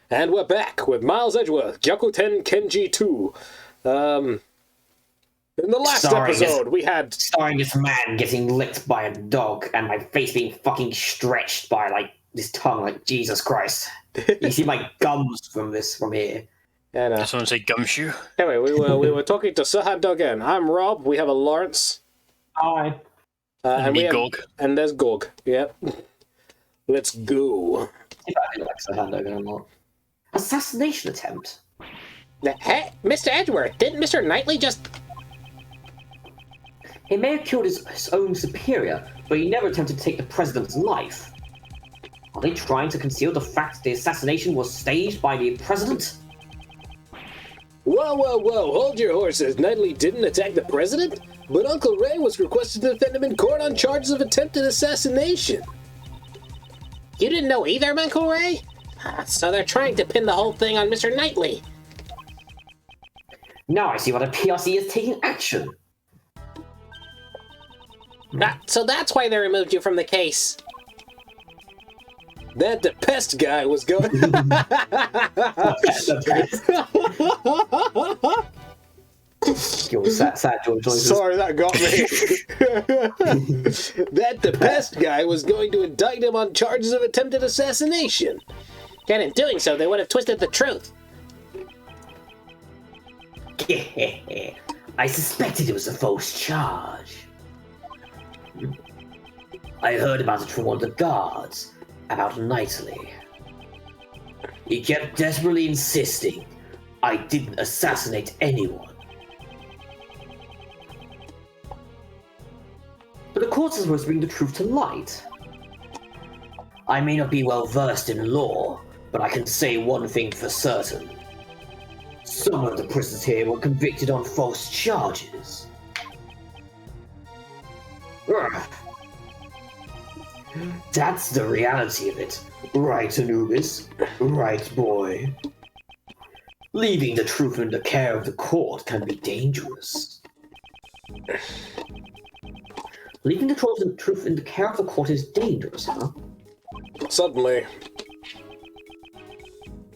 And we're back with Miles Edgeworth, Gyakuten Kenji 2. In the last episode, we had... Starring this man getting licked by a dog and my face being fucking stretched by, like, this tongue, like, Jesus Christ. You see my gums from here. Yeah, no. Did someone say gumshoe? Anyway, we were talking to Sahad again. I'm Rob, we have a Lawrence. Hi. And Gog. And there's Gog, yep. Let's go. If I feel like Sahad again or not. Assassination attempt? Hey, Mr. Edgeworth, didn't Mr. Knightley just... He may have killed his own superior, but he never attempted to take the president's life. Are they trying to conceal the fact that the assassination was staged by the president? Whoa, hold your horses. Knightley didn't attack the president, but Uncle Ray was requested to defend him in court on charges of attempted assassination. You didn't know either, Uncle Ray? So they're trying to pin the whole thing on Mr. Knightley. Now I see why the PRC is taking action. So that's why they removed you from the case. That DaPest guy was going... Sorry, that got me. That DaPest guy was going to indict him on charges of attempted assassination. And in doing so, they would have twisted the truth. I suspected it was a false charge. I heard about it from one of the guards, about Knightley. He kept desperately insisting I didn't assassinate anyone. But the court is supposed to bring the truth to light. I may not be well versed in law, but I can say one thing for certain. Some of the prisoners here were convicted on false charges. Ugh. That's the reality of it. Right, Anubis? Right, boy? Leaving the truth in the care of the court can be dangerous. Leaving the truth in the care of the court is dangerous, huh? Suddenly,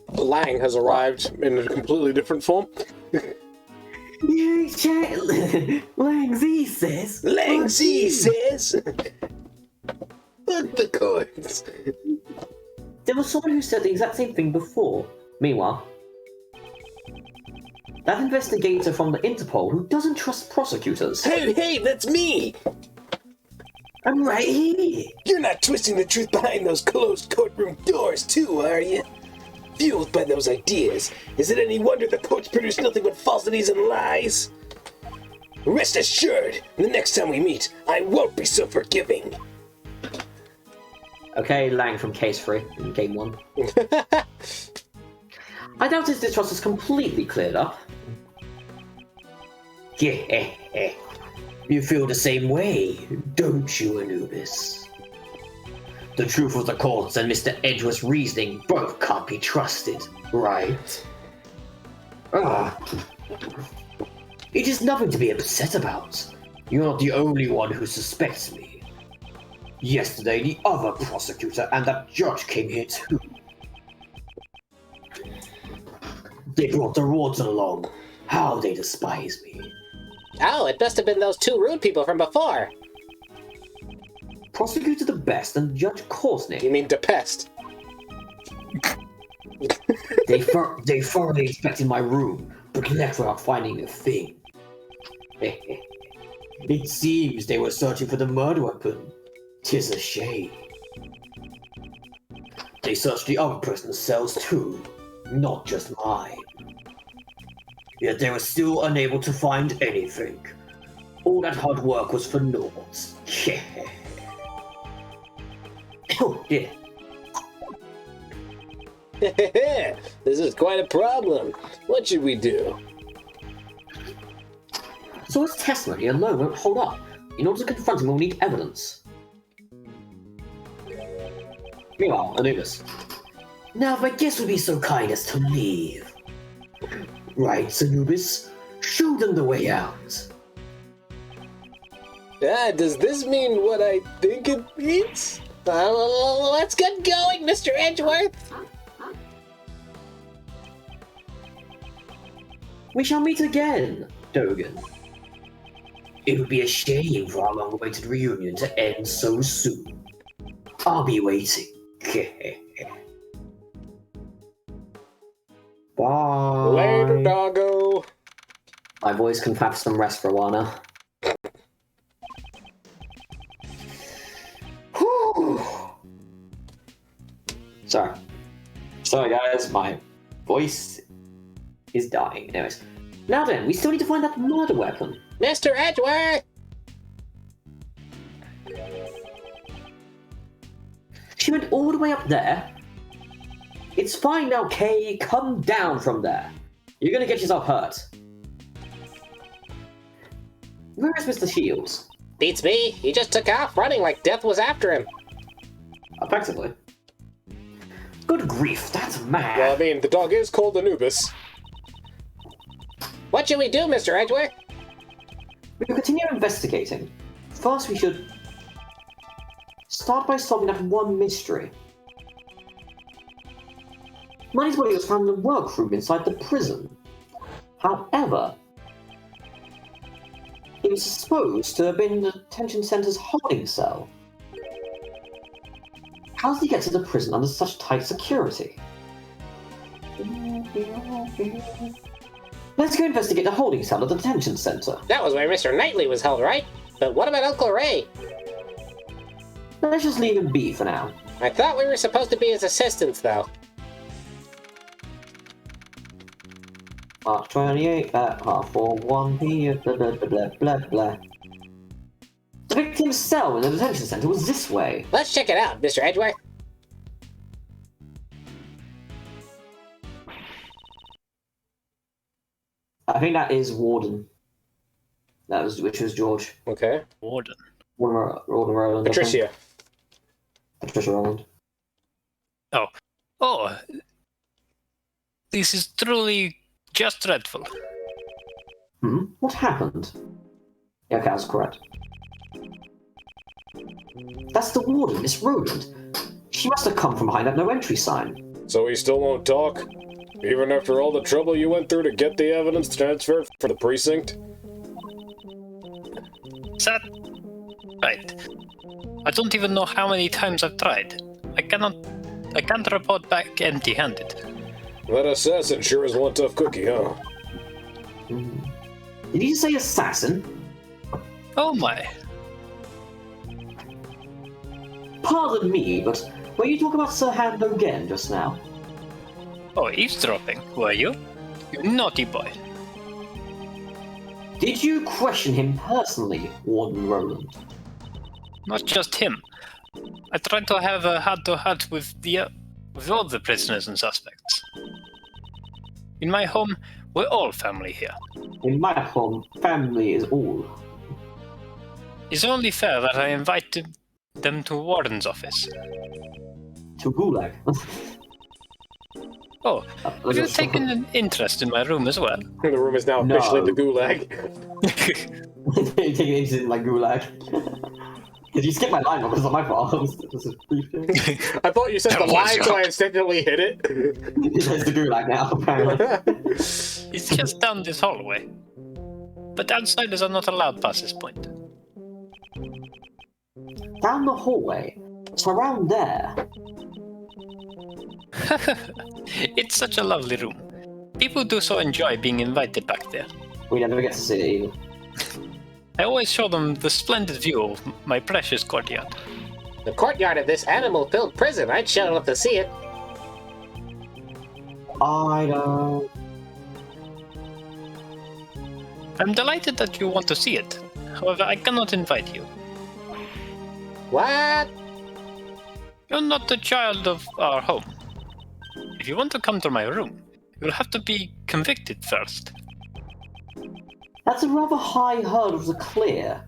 Lang has arrived in a completely different form. Lang Z says. Lang Z says. Fuck the courts. There was someone who said the exact same thing before. Meanwhile, that investigator from the Interpol who doesn't trust prosecutors. Hey, that's me. I'm right here. You're not twisting the truth behind those closed courtroom doors, too, are you? Fueled by those ideas, is it any wonder the courts produce nothing but falsities and lies? Rest assured, the next time we meet, I won't be so forgiving. Okay, Lang from Case 3 in Game 1. I doubt his distrust is completely cleared up. Yeah, you feel the same way, don't you, Anubis? The truth of the courts and Mr. Edgeworth's reasoning both can't be trusted, right? It is nothing to be upset about. You're not the only one who suspects me. Yesterday, the other prosecutor and that judge came here too. They brought the Rawdson along. How they despise me. Oh, it must have been those two rude people from before. Prosecutor DaPest and Judge Courtney. You mean DaPest? They thoroughly inspected my room, but left without finding a thing. It seems they were searching for the murder weapon. 'Tis a shame. They searched the other person's cells too, not just mine. Yet they were still unable to find anything. All that hard work was for naught. Oh, yeah. This is quite a problem. What should we do? So his testimony alone won't hold up. In order to confront him, we'll need evidence. Meanwhile, Anubis. Now, if my guest would be so kind as to leave. Right, Anubis? Show them the way out. Does this mean what I think it means? Let's get going, Mr. Edgeworth. We shall meet again, Dogan. It would be a shame for our long-awaited reunion to end so soon. I'll be waiting. Bye. Later, doggo. My voice can have some rest for a while now. Whew. Sorry guys, my voice is dying. Anyways. Now then, we still need to find that murder weapon. Mr. Edgeworth! She went all the way up there. It's fine now, Kay. Come down from there. You're gonna get yourself hurt. Where is Mr. Shields? Beats me. He just took off running like death was after him. Effectively. Good grief, that's mad. Well, I mean, the dog is called Anubis. What should we do, Mr. Edgeworth? We will continue investigating. First, we should start by solving that one mystery. Money's body was found in the workroom inside the prison. However, it was supposed to have been the detention center's holding cell. How did he get to the prison under such tight security? Let's go investigate the holding cell at the detention center. That was where Mr. Knightley was held, right? But what about Uncle Ray? Let's just leave him be for now. I thought we were supposed to be his assistants, though. March 28 at 1:30 p.m. Blah blah blah blah blah. The victim's cell in the detention center was this way. Let's check it out, Mr. Edgeworth. I think that is Warden. Which was George. Okay. Warden. Warden Rowland. Patricia. Patricia Rowland. Oh. This is truly just dreadful. What happened? Yeah, okay, that's correct. That's the Warden, Miss Rowland. She must have come from behind that no entry sign. So he still won't talk? Even after all the trouble you went through to get the evidence transferred for the precinct? Is that right? I don't even know how many times I've tried. I can't report back empty-handed. That assassin sure is one tough cookie, huh? Did you say assassin? Oh my. Pardon me, but were you talking about Sir Hando again just now? Oh, eavesdropping, were you? You naughty boy. Did you question him personally, Warden Rowland? Not just him. I tried to have a heart-to-heart with all the prisoners and suspects. In my home, we're all family here. In my home, family is all. It's only fair that I invited them to Warden's office. To Gulag. Oh, have you taken an interest in my room as well? The room is now officially the Gulag. Taking an interest in my Gulag. Did you skip my line? Because it's not my fault. This is brief. I thought you said the line, so I instinctively hit it. It's the Gulag now, apparently. It's just down this hallway. But outsiders are not allowed past this point. Down the hallway? It's around there. It's such a lovely room. People do so enjoy being invited back there. We never get to see it either. I always show them the splendid view of my precious courtyard. The courtyard of this animal-filled prison, I'd shut up to see it. I don't... I'm delighted that you want to see it. However, I cannot invite you. What? You're not the child of our home. If you want to come to my room, you'll have to be convicted first. That's a rather high hurdle to clear.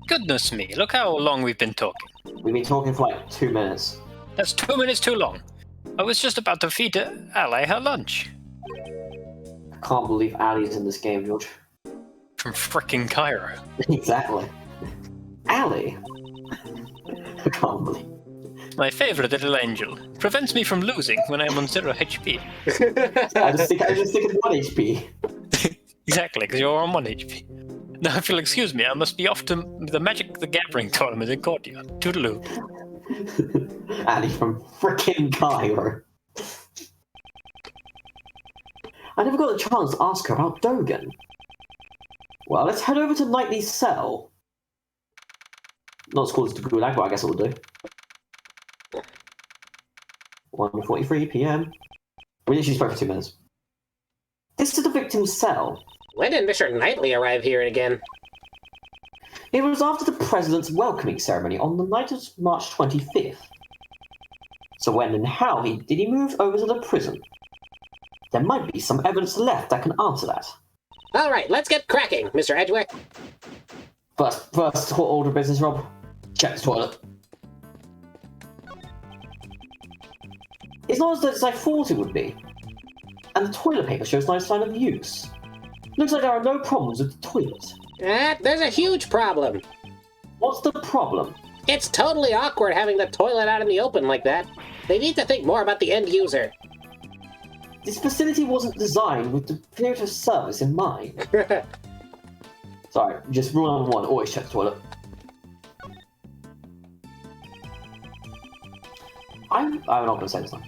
Goodness me, look how long we've been talking. We've been talking for like 2 minutes. That's 2 minutes too long. I was just about to feed Ally her lunch. I can't believe Ali's in this game, George. From frickin' Cairo. Exactly. Ali? I can't believe. My favorite little angel. Prevents me from losing when I'm on 0 HP. I just think it's 1 HP. Exactly, because you're on 1 HP. Now, if you'll excuse me, I must be off to the Magic the Gathering tournament in Cordia. Toodaloo. And he's from frickin' Cairo. I never got a chance to ask her about Dogen. Well, let's head over to Knightley's cell. Not as cool as the Gulag, but I guess it will do. 1:43 PM. We literally spoke for 2 minutes. This is the victim's cell. When did Mr. Knightley arrive here again? It was after the president's welcoming ceremony on the night of March 25th. So when and how did he move over to the prison? There might be some evidence left that can answer that. All right, let's get cracking, Mr. Edgeworth. First order of business, Rob. Check the toilet. It's not as I thought it would be. And the toilet paper shows no sign of use. Looks like there are no problems with the toilet. There's a huge problem. What's the problem? It's totally awkward having the toilet out in the open like that. They need to think more about the end user. This facility wasn't designed with the period of service in mind. Sorry, just rule number 1, always check the toilet. I'm not going to say this one.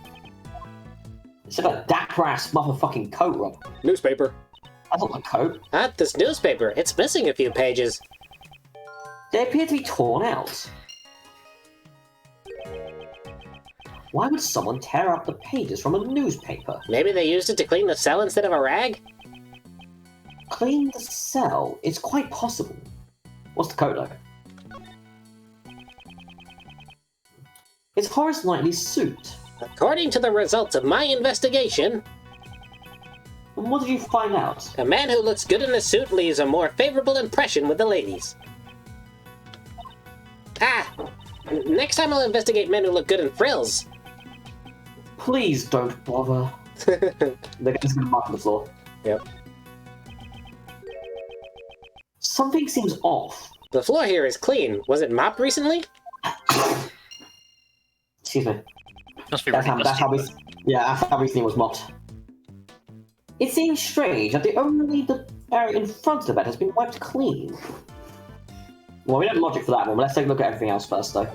It's like a dapper-ass motherfucking coat, Rob. Newspaper. That's not the coat. This newspaper. It's missing a few pages. They appear to be torn out. Why would someone tear up the pages from a newspaper? Maybe they used it to clean the cell instead of a rag? Clean the cell? It's quite possible. What's the code, though? It's Horace Knightley's suit. According to the results of my investigation, And what did you find out? a man who looks good in a suit leaves a more favorable impression with the ladies. Next time I'll investigate men who look good in frills. Please don't bother. They're just going to mark on the floor. Yep. Something seems off. The floor here is clean. Was it mopped recently? Excuse me. Must be That's really how dusty. that's how everything was mopped. It seems strange that the area in front of the bed has been wiped clean. Well, we don't have logic for that one, but let's take a look at everything else first, though.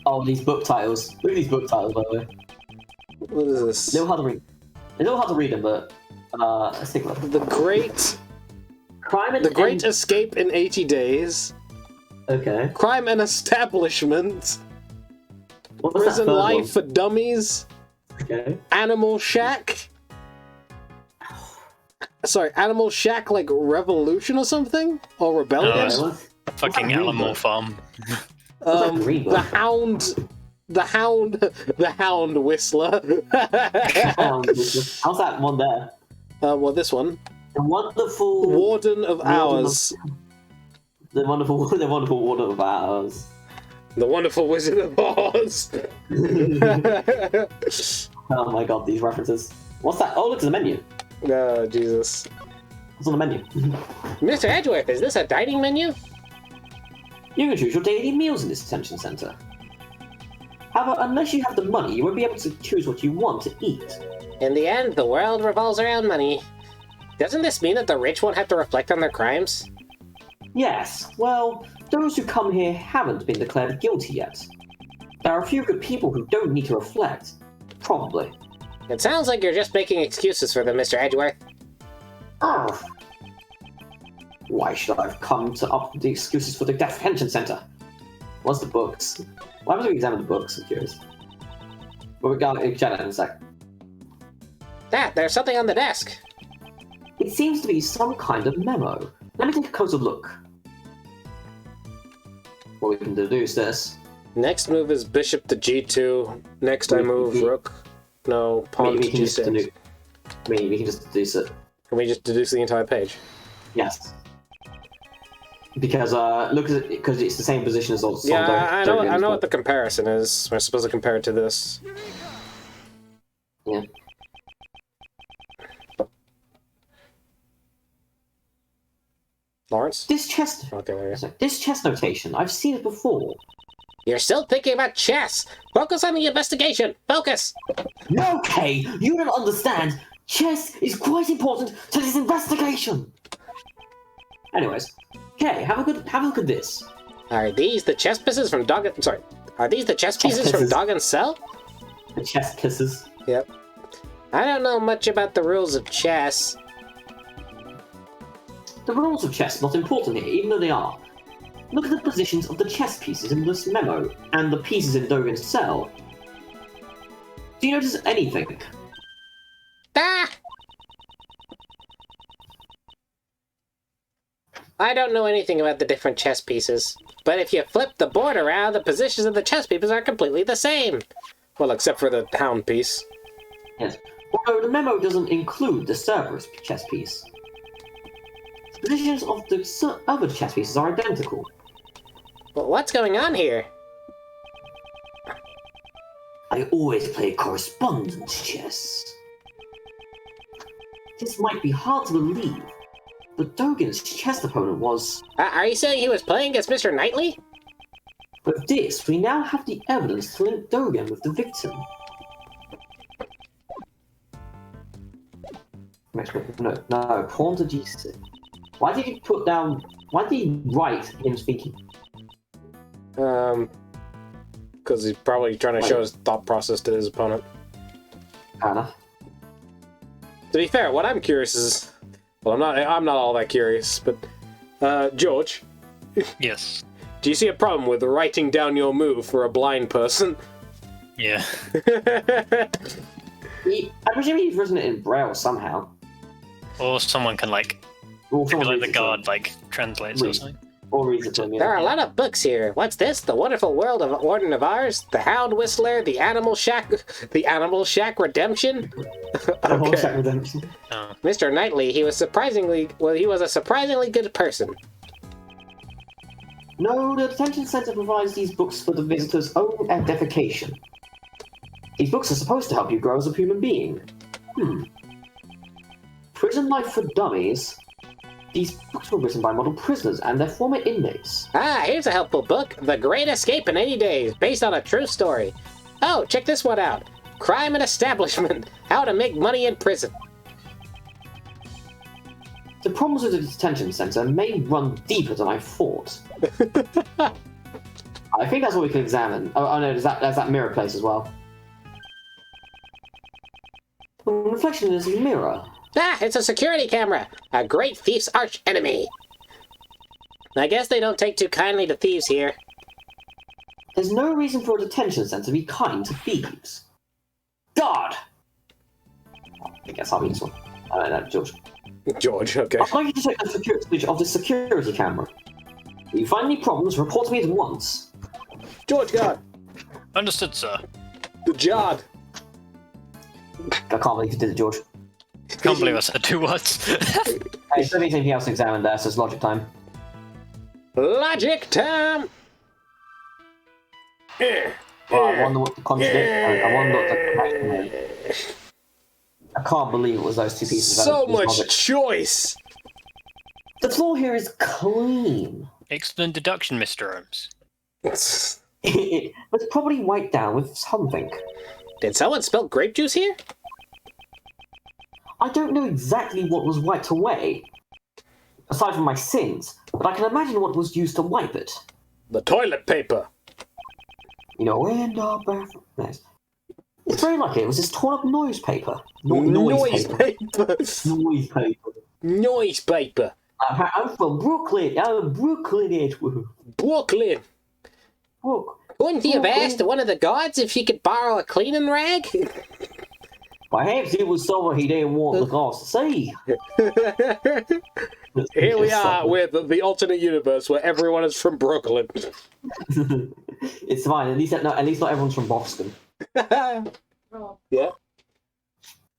Oh, these book titles. Look at these book titles, by the way. What is this? It's a little hard to read them, but let's take a look. The Great Crime and Escape in 80 Days. Okay. Crime and Establishment. What was Prison that third Life for Dummies. Okay. Animal Shack. Sorry, Animal Shack like Revolution or something? Or Rebellion? No, Fucking Alamo Farm. The Hound Whistler. How's that one there? Well, this one. The wonderful Warden of Hours. The wonderful Warden of Ours. The Wonderful Wizard of Oz. Oh my god, these references. What's that? Oh, look, it's the menu. Oh, Jesus. What's on the menu? Mr. Edgeworth, is this a dining menu? You can choose your daily meals in this detention center. However, unless you have the money, you won't be able to choose what you want to eat. In the end, the world revolves around money. Doesn't this mean that the rich won't have to reflect on their crimes? Yes, well, those who come here haven't been declared guilty yet. There are a few good people who don't need to reflect. Probably. It sounds like you're just making excuses for them, Mr. Edgeworth. Urgh. Why should I have come to up the excuses for the detention center? What's the books? Why would we examine the books? I'm curious. But we're going to chat in a sec. There's something on the desk. It seems to be some kind of memo. Let me take a closer look. What we can deduce this. Next move is bishop to g2. Next I move rook. No, pawn to g6. We can just deduce it. Can we just deduce the entire page? Yes. Because look at it, because it's the same position as all. Yeah, I know what the comparison is. We're supposed to compare it to this. Yeah. Lawrence? This chess. Okay, there you go. This chess notation, I've seen it before. You're still thinking about chess! Focus on the investigation! Focus! No, Kay, you don't understand. Chess is quite important to this investigation. Anyways, Kay, have a look at this. Are these the chess pieces from Are these the chess pieces from pieces. Doggen's cell? The chess pisses. Yep. I don't know much about the rules of chess. The rules of chess are not important here, even though they are. Look at the positions of the chess pieces in this memo, and the pieces in Dogen's cell. Do you notice anything? Ah! I don't know anything about the different chess pieces, but if you flip the board around, the positions of the chess pieces are completely the same. Well, except for the hound piece. Yes. Although the memo doesn't include the Cerberus chess piece. The positions of the other chess pieces are identical. But what's going on here? I always play correspondence chess. This might be hard to believe, but Dogen's chess opponent was... Are you saying he was playing against Mr. Knightley? With this, we now have the evidence to link Dogen with the victim. No, pawn to g6. Why did he write him speaking? Because he's probably trying to show his thought process to his opponent. Fair enough. To be fair, what I'm curious is... Well, I'm not all that curious, but... George? Yes. Do you see a problem with writing down your move for a blind person? Yeah. I presume he's written it in Braille somehow. Or someone can, like... Or Maybe, someone like, the reads it to guard, him. like, translates or something. Or reads it to him, yeah. There are a lot of books here. What's this? The Wonderful World of Warden of Ours? The Hound Whistler? The Animal Shack? The Animal Shack Redemption? Okay. Redemption. Oh. Mr. Knightley, he was a surprisingly good person. No, the detention center provides these books for the visitor's own edification. These books are supposed to help you grow as a human being. Prison Life for Dummies. These books were written by model prisoners and their former inmates. Ah, here's a helpful book. The Great Escape in 80 Days, based on a true story. Oh, check this one out. Crime and Establishment. How to Make Money in Prison. The problems with the detention center may run deeper than I thought. I think that's what we can examine. Oh no, there's that mirror place as well. The reflection is a mirror. Ah, it's a security camera. A great thief's arch enemy. I guess they don't take too kindly to thieves here. There's no reason for a detention center to be kind to thieves. God! I guess I'll read this one. I don't know, George. George, okay. I'd like you to check the security footage of the security camera. If you find any problems, report to me at once. George, God. Understood, sir. The Jod. I can't believe you did it, George. Can't believe I said two words. Hey, if there's anything else to examine there, so it's logic time. Logic time! Well, I wonder what the contradiction. I wonder what the connection is. I can't believe it was those two pieces. So much choice! The floor here is clean. Excellent deduction, Mr. Holmes. It was probably wiped down with something. Did someone spill grape juice here? I don't know exactly what was wiped away, aside from my sins, but I can imagine what was used to wipe it. The toilet paper. You know, in the bathroom. Nice. It's very lucky. It was just torn up noise paper. Noise paper. Noise paper. Noise paper. I'm from Brooklyn. I'm Brooklyn, Edward. Brooklyn. Wouldn't you have asked one of the guards if she could borrow a cleaning rag? Perhaps it was someone he didn't want the guards to see. Here we are with the alternate universe where everyone is from Brooklyn. It's fine. At least not everyone's from Boston. Rob, Yeah.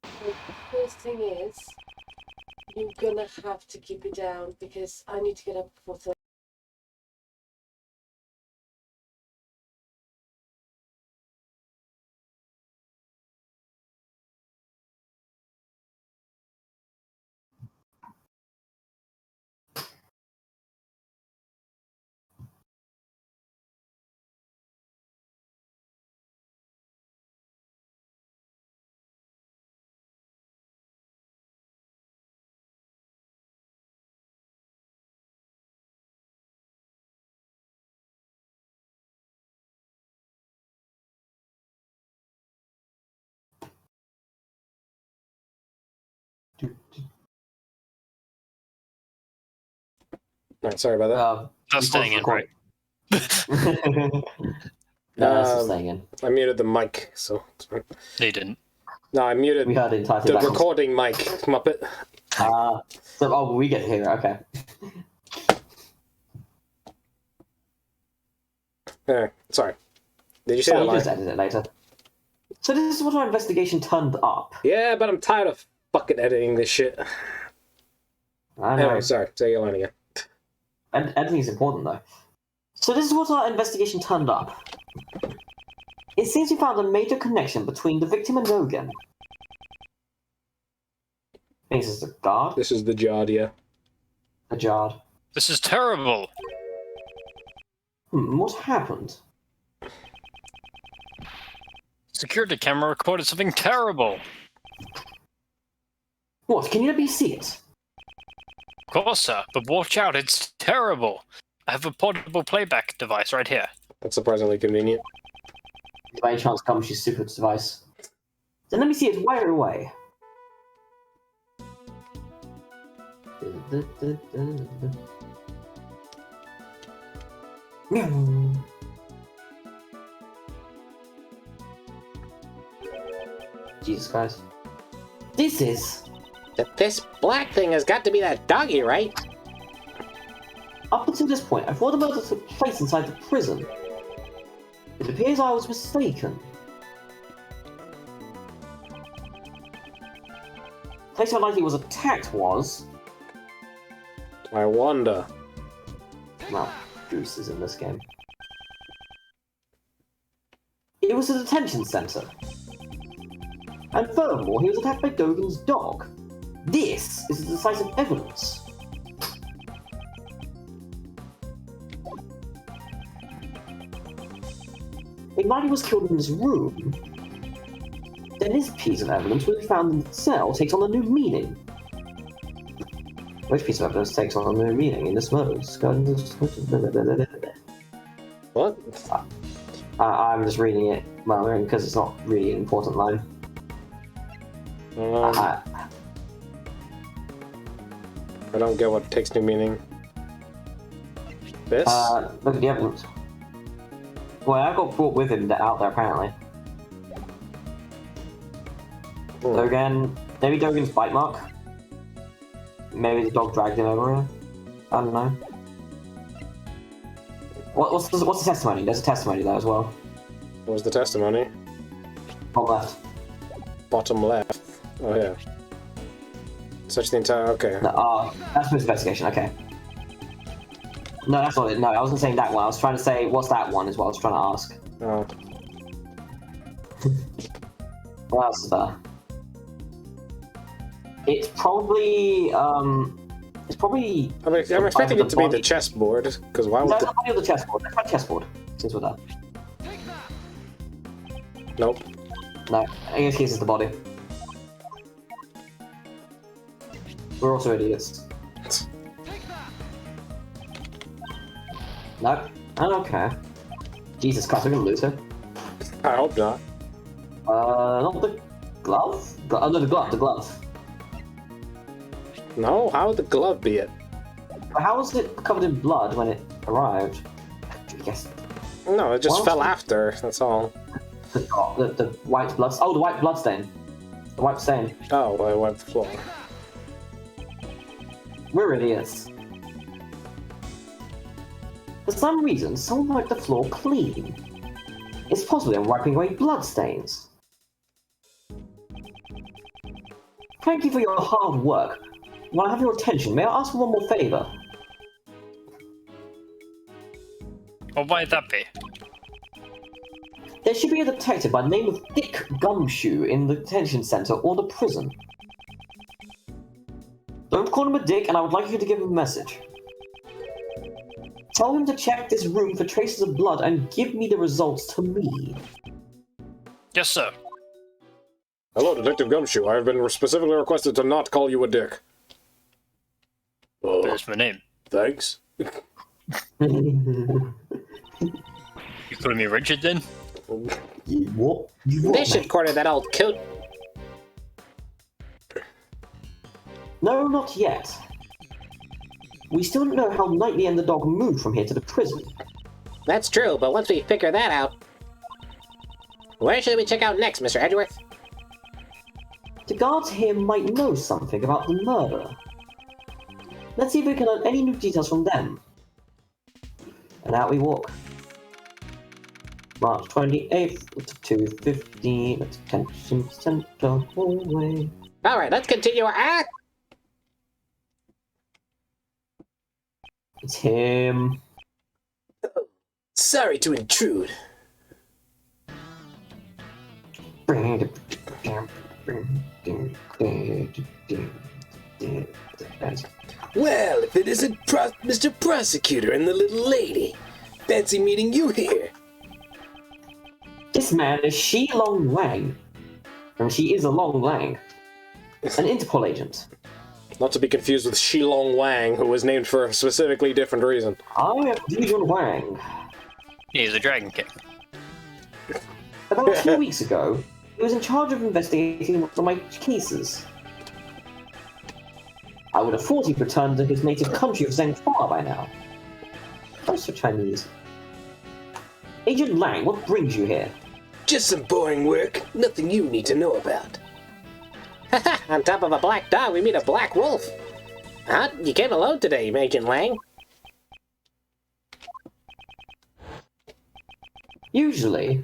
the first thing is, you're gonna have to keep it down because I need to get up before Alright, sorry about That's staying in, right? That's staying in. I muted the mic, so it's fine. They didn't. No, I muted We heard the entire the thing. recording mic, Muppet. We get to hear it, okay. Sorry. Did you say So that you line? just edit it later. So this is what our investigation turned up. Yeah, but I'm tired of fucking editing this shit. I know. Anyway, sorry. Say your line again. Editing is important, though. So this is what our investigation turned up. It seems we found a major connection between the victim and Dogen. I think this is the guard? This is the Jod, yeah. The Jard. This is terrible. What happened? Security camera recorded something terrible. What? Can you let me see it? Of course, sir, but watch out, it's terrible. I have a portable playback device right here. That's surprisingly convenient. By any chance, Gumshoe's super device. Then let me see it right away. Meow. Jesus Christ. This is... This black thing has got to be that doggy, right? Up until this point, I thought the murder took place inside the prison. It appears I was mistaken. The place where likely was attacked was... I wonder. Well, Goose is in this game. It was a detention center. And furthermore, he was attacked by Dogen's dog. This is the decisive evidence. If Mighty was killed in this room, then this piece of evidence will be found in the cell takes on a new meaning. Which piece of evidence takes on a new meaning in this murder? What? I'm just reading it, well, because it's not really an important line. I don't get what takes new meaning. This? Look at the evidence. Well, I got brought with him out there, apparently. Dogen... Maybe Dogen's bite mark? Maybe the dog dragged him over here? I don't know. What's the testimony? There's a testimony there as well. What was the testimony? Top left. Bottom left. Oh, yeah. Search the entire... Okay. No, that's his investigation, okay. No, that's not it. No, I wasn't saying that one. I was trying to say, what's that one is what I was trying to ask. Oh. What else is there? It's probably, I'm expecting it to be the chessboard, because why would No, it's not the chessboard. That's my chessboard, since we're there. Nope. No, in this case it's the body. We're also idiots. No. Okay. Jesus Christ, we're gonna lose her. I hope not. Not the glove? No, the glove. No? How would the glove be it? But how was it covered in blood when it arrived? I guess No, it just fell after, that's all. the white blood... Oh, the white blood stain. The white stain. Oh, I wiped the floor. We're idiots. For some reason, someone wiped the floor clean. It's possibly I'm wiping away blood stains. Thank you for your hard work. While I have your attention, may I ask for one more favour? What might that be? There should be a detective by the name of Dick Gumshoe in the detention centre or the prison. Don't call him a dick, and I would like you to give him a message. Tell him to check this room for traces of blood and give me the results to me. Yes, sir. Hello, Detective Gumshoe. I have been specifically requested to not call you a dick. There's my name. Thanks. You calling me Richard then? What? They should corner that old coot. No, not yet. We still don't know how Knightley and the dog moved from here to the prison. That's true, but once we figure that out... Where should we check out next, Mr. Edgeworth? The guards here might know something about the murder. Let's see if we can learn any new details from them. And out we walk. March 28th, 2:15, attention center hallway. Alright, let's continue our act! It's him. Sorry to intrude. Well, if it isn't Mr. Prosecutor and the little lady. Fancy meeting you here. This man is Shi Long Wang. And she is a Long Lang. An Interpol agent. Not to be confused with Shilong Wang, who was named for a specifically different reason. I am Dijun Wang. He's a Dragon King. About 2 weeks ago, he was in charge of investigating one of my cases. I would have thought he'd returned to his native country of Zhengfa by now. That's so Chinese. Agent Lang, what brings you here? Just some boring work. Nothing you need to know about. Haha, on top of a black dog, we meet a black wolf. Huh? You came alone today, Agent Lang. Usually,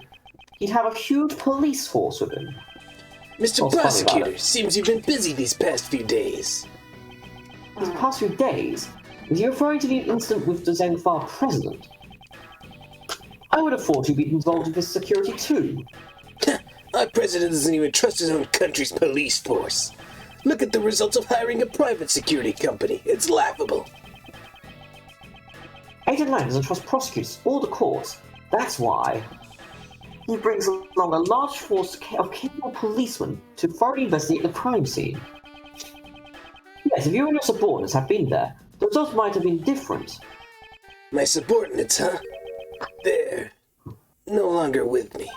he'd have a huge police force with him. Mr. Prosecutor, seems you've been busy these past few days. These past few days? Is he referring to the incident with the Zhengfa president? I would have thought he'd be involved in his security too. Our president doesn't even trust his own country's police force. Look at the results of hiring a private security company. It's laughable. Agent Lang doesn't trust prosecutors or the courts. That's why he brings along a large force of capable policemen to thoroughly investigate the crime scene. Yes, if you and your subordinates had been there, the results might have been different. My subordinates, huh? They're no longer with me.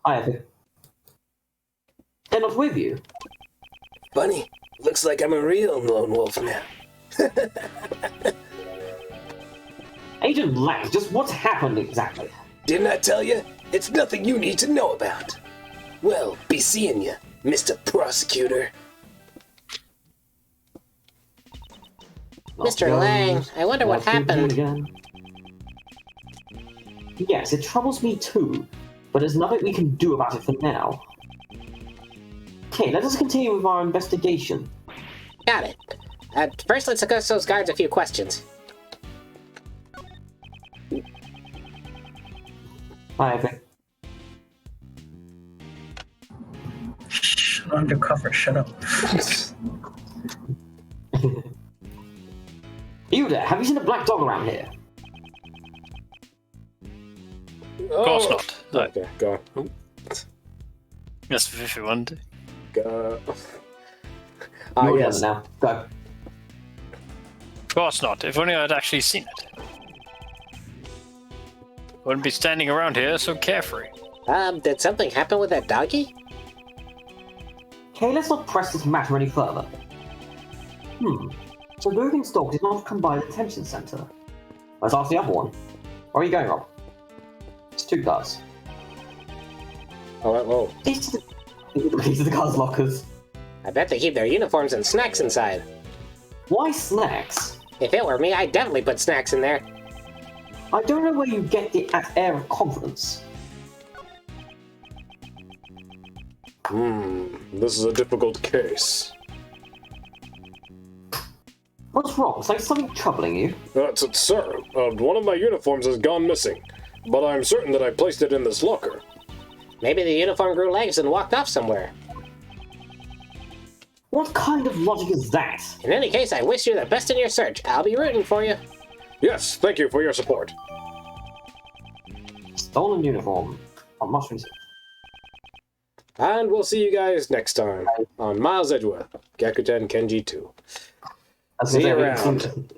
I have it. They're not with you. Funny. Looks like I'm a real lone wolf now. Agent Lang, just what's happened exactly? Didn't I tell you? It's nothing you need to know about. Well, be seeing you, Mr. Prosecutor. Mr. Lang, I wonder what happened. Yes, it troubles me too, but there's nothing we can do about it for now. Okay, let us continue with our investigation. Got it. First, let's ask those guards a few questions. I have it. Shh, undercover, shut up. You there, have you seen a black dog around here? Of course not. No. Okay, go on. Yes, if you want. Go. You're Yes. done now. Go. Of course not. If only I'd actually seen it. Wouldn't be standing around here so carefree. Did something happen with that doggy? Okay, let's not press this matter any further. So Logan's dog did not come by the detention center. Let's ask the other one. Where are you going, Rob? It's two guards. Oh, whoa. These are the guards' lockers. I bet they keep their uniforms and snacks inside. Why snacks? If it were me, I'd definitely put snacks in there. I don't know where you get the air of confidence. This is a difficult case. What's wrong? Is like something troubling you? Sir, one of my uniforms has gone missing, but I'm certain that I placed it in this locker. Maybe the uniform grew legs and walked off somewhere. What kind of logic is that? In any case, I wish you the best in your search. I'll be rooting for you. Yes, thank you for your support. Stolen uniform. On mushrooms. And we'll see you guys next time on Miles Edgeworth, Gyakuten Kenji 2. See you around.